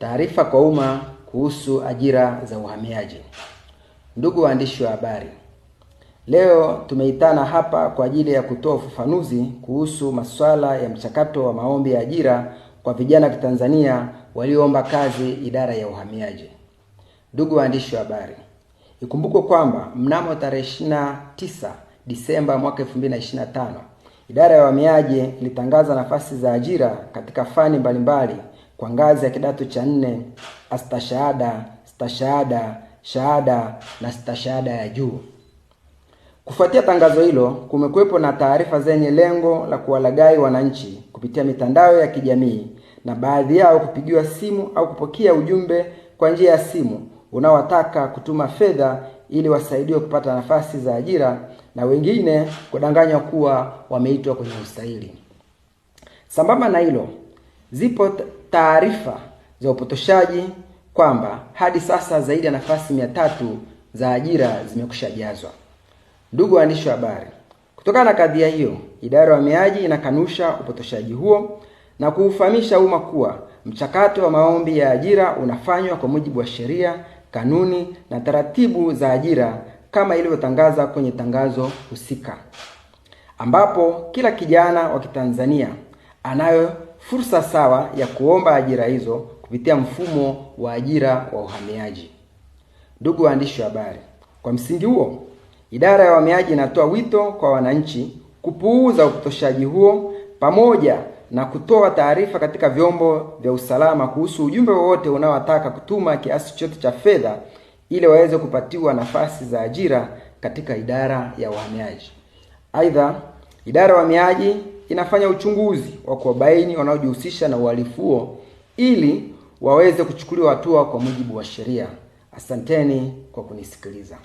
Taarifa kwa umma kuhusu ajira za uhamiaji. Ndugu waandishi wa habari, leo tumeitana hapa kwa ajili ya kutoa ufafanuzi kuhusu masuala ya mchakato wa maombi ya ajira kwa vijana wa Kitanzania walioomba kazi idara ya uhamiaji. Ndugu waandishi wa habari, ikumbukwe kwamba mnamo tarehe 29 Disemba mwaka 2025, idara ya uhamiaji ilitangaza nafasi za ajira katika fani mbalimbali kwa ngazi ya kidato cha 4, astashahada, stashahada, shahada na stashahada ya juu. Kufuatia tangazo hilo, kumekuwepo na taarifa zenye lengo la kuwalaghai wananchi kupitia mitandao ya kijamii, na baadhi yao kupigiwa simu au kupokea ujumbe kwa njia ya simu unaowataka kutuma fedha ili wasaidiwe kupata nafasi za ajira, na wengine kudanganywa kuwa wameitwa kwenye usaili. Sambamba na hilo, zipo taarifa za upotoshaji kwamba hadi sasa zaidi ya nafasi 300 za ajira zimekushajazwa. Ndugu waandishi wa habari, kutokana na kadhia hiyo, idara ya uhamiaji inakanusha upotoshaji huo na kuufahamisha umma kuwa mchakato wa maombi ya ajira unafanywa kwa mujibu wa sheria, kanuni na taratibu za ajira kama ilivyotangaza kwenye tangazo husika, ambapo kila kijana wa Kitanzania anayo fursa sawa ya kuomba ajira hizo kupitia mfumo wa ajira wa uhamiaji. Ndugu waandishi wa habari, kwa msingi huo, idara ya uhamiaji inatoa wito kwa wananchi kupuuza upotoshaji huo pamoja na kutoa taarifa katika vyombo vya usalama kuhusu ujumbe wowote unaowataka kutuma kiasi chochote cha fedha ili waweze kupatiwa nafasi za ajira katika idara ya uhamiaji. Aidha, idara ya uhamiaji inafanya uchunguzi wa kuwabaini wanaojihusisha na uhalifu huo ili waweze kuchukuliwa hatua kwa mujibu wa sheria. Asanteni kwa kunisikiliza.